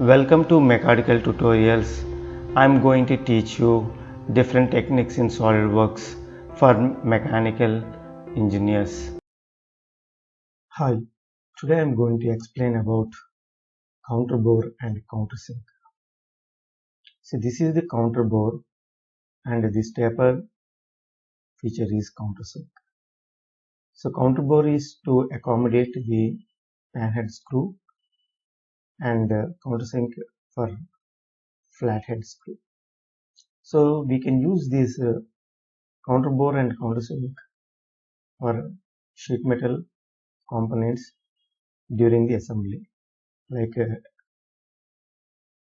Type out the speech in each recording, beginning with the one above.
Welcome to Mechanical Tutorials. I'm going to teach you different techniques in SolidWorks for mechanical engineers. Hi, today I'm going to explain about counterbore and countersink. So this is the counterbore and this taper feature is countersink. So counterbore is to accommodate the panhead screw and countersink for flathead screw. So we can use this counterbore and countersink for sheet metal components during the assembly, like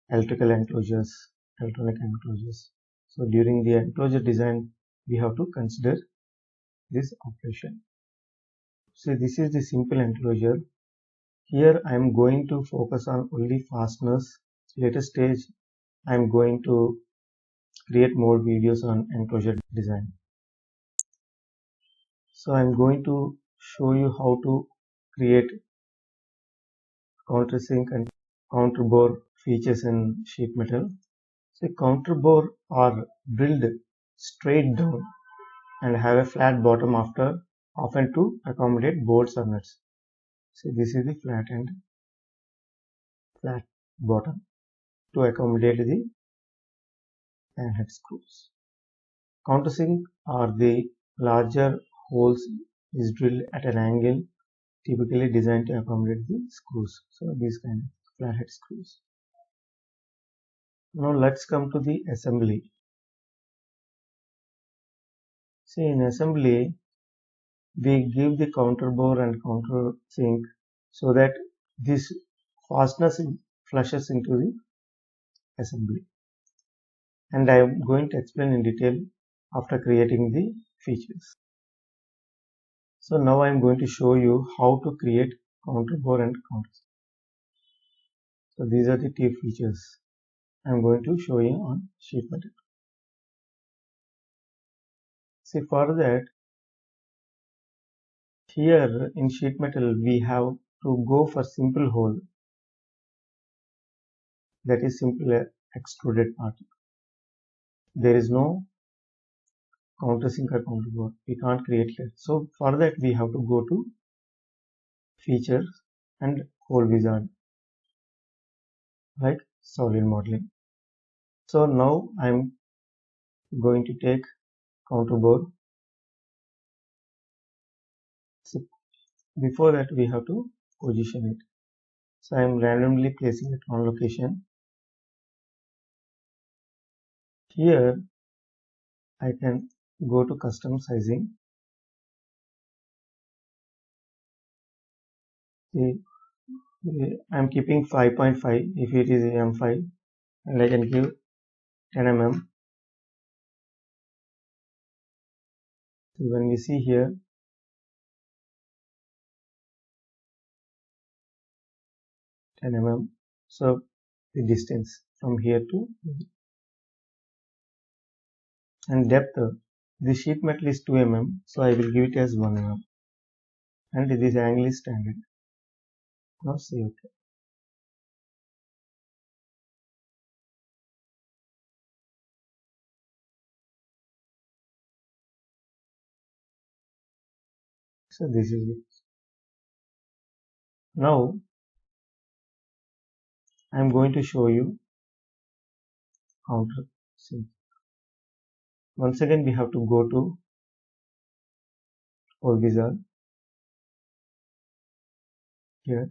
electrical enclosures, electronic enclosures. So during the enclosure design, we have to consider this operation. So this is the simple enclosure. Here I am going to focus on only fasteners. Later stage, I am going to create more videos on enclosure design. So I am going to show you how to create countersink and counterbore features in sheet metal. So counterbore are drilled straight down and have a flat bottom after often to accommodate bolts or nuts. So this is the flat bottom to accommodate the panhead screws. Countersink are the larger holes is drilled at an angle typically designed to accommodate the screws. So these kind of flathead screws. Now let's come to the assembly. See, in assembly we give the counterbore and countersink so that this fasteners flushes into the assembly, and I am going to explain in detail after creating the features. So now I am going to show you how to create counterbore and countersink. So these are the two features I am going to show you on sheet metal. See, for that, here in sheet metal we have to go for simple hole, that is simple extruded part. There is no countersink or counterbore we can't create here. So for that we have to go to features and hole wizard like solid modeling. So now I'm going to take counterbore. So before that we have to position it. So I'm randomly placing it on location. Here I can go to custom sizing. See, I'm keeping 5.5 if it is M5, and I can give 10 mm. So when we see here, 10 mm. So the distance from here to here. And depth, the sheet metal is 2 mm, so I will give it as 1 mm, and this angle is standard. Now say OK. So this is it. Now I am going to show you countersink. Once again we have to go to hole wizard. Here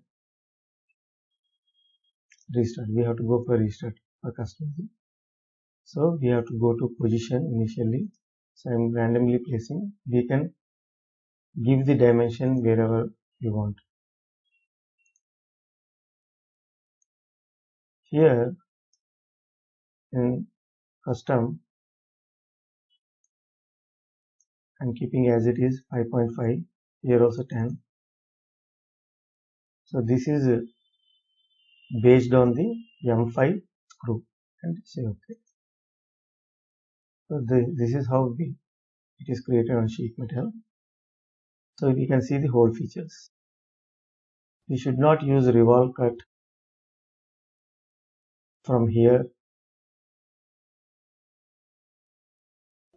restart, we have to go for restart for customizing. So we have to go to position initially. So I am randomly placing. We can give the dimension wherever you want. Here in custom I am keeping as it is 5.5. Here also 10. So this is based on the M5 screw, and say OK. So this is how it is created on sheet metal. So we can see the hole features. We should not use revolve cut from here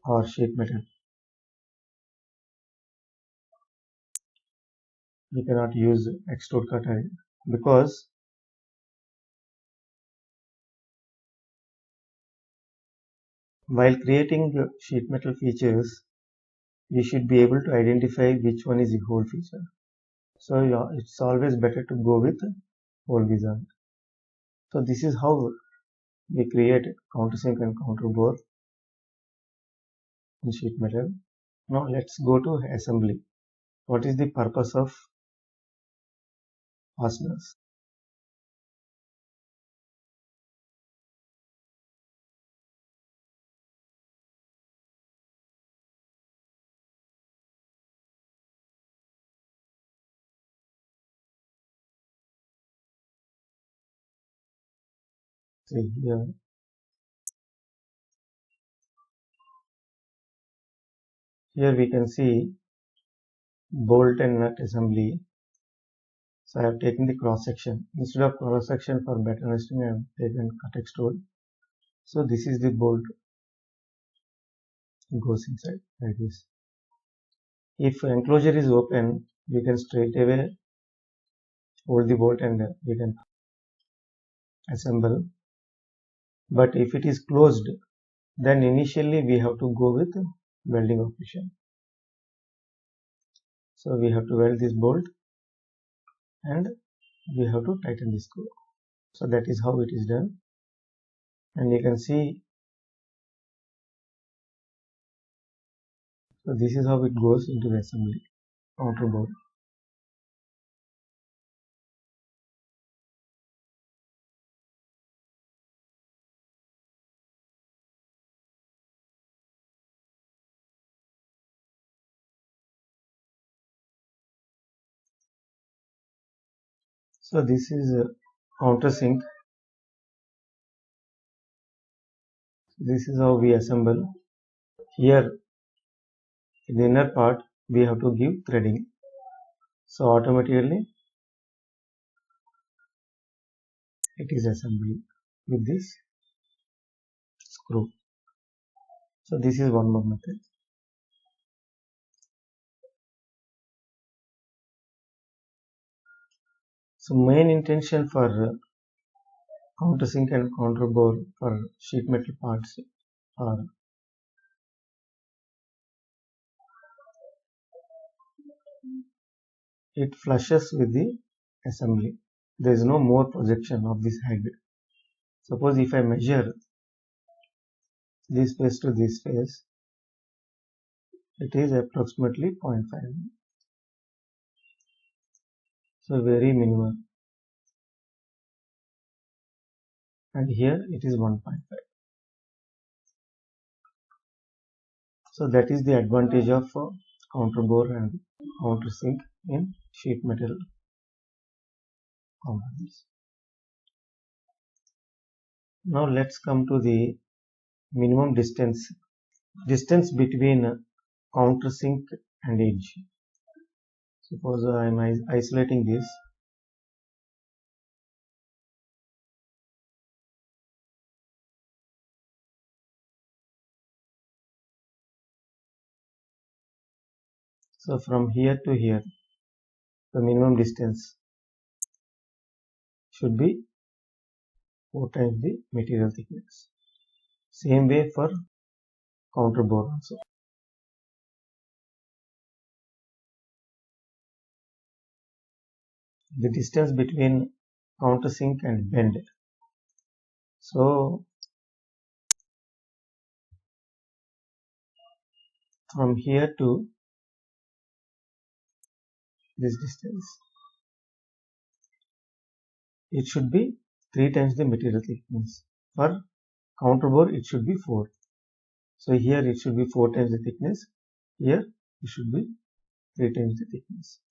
or sheet metal. We cannot use extrude cutter because while creating the sheet metal features, we should be able to identify which one is the hole feature. So yeah, it's always better to go with hole design. So this is how we create countersink and counterbore in sheet metal. Now let's go to assembly. What is the purpose of fasteners? See here we can see bolt and nut assembly. So I have taken the cross section. Instead of cross section for better understanding, I have taken cut extrude. So this is the bolt goes inside like this. If enclosure is open, we can straight away hold the bolt and we can assemble. But if it is closed, then initially we have to go with welding operation. So we have to weld this bolt and we have to tighten the screw. So that is how it is done. And you can see, so this is how it goes into the assembly counterbore. So this is countersink. This is how we assemble. Here in the inner part we have to give threading. So automatically it is assembled with this screw. So this is one more method. So main intention for countersink and counterbore for sheet metal parts are it flushes with the assembly. There is no more projection of this head. Suppose if I measure this face to this face, it is approximately 0.5. So very minimal. And here it is 1.5. So that is the advantage of counterbore and countersink in sheet metal components. Now let's come to the minimum distance between countersink and edge. Suppose I am isolating this. So from here to here, the minimum distance should be 4 times the material thickness. Same way for counterbore also. The distance between countersink and bend. So from here to this distance, it should be 3 times the material thickness. For counterbore, it should be 4. So here it should be 4 times the thickness. Here it should be 3 times the thickness.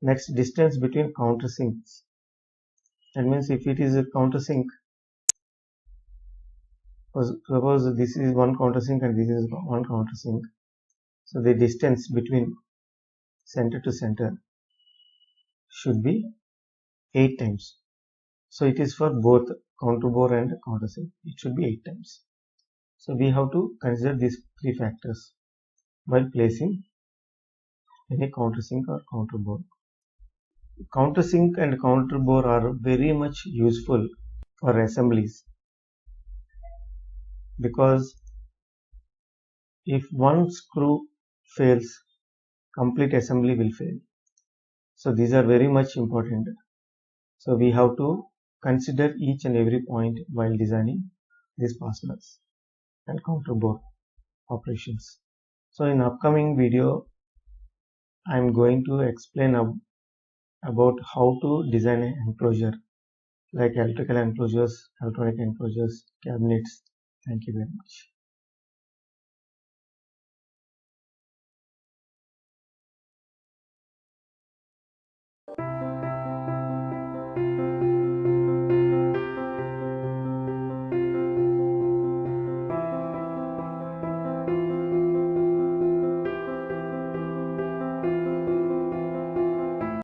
Next, distance between countersinks. That means if it is a countersink, suppose this is one countersink and this is one countersink. So the distance between center to center should be 8 times. So it is for both counterbore and countersink. It should be 8 times. So we have to consider these 3 factors while placing any countersink or counterbore. Countersink and counterbore are very much useful for assemblies, because if one screw fails, complete assembly will fail. So these are very much important. So we have to consider each and every point while designing these fasteners and counterbore operations. So in upcoming video, I am going to explain about how to design an enclosure, like electrical enclosures, electronic enclosures, cabinets. Thank you very much.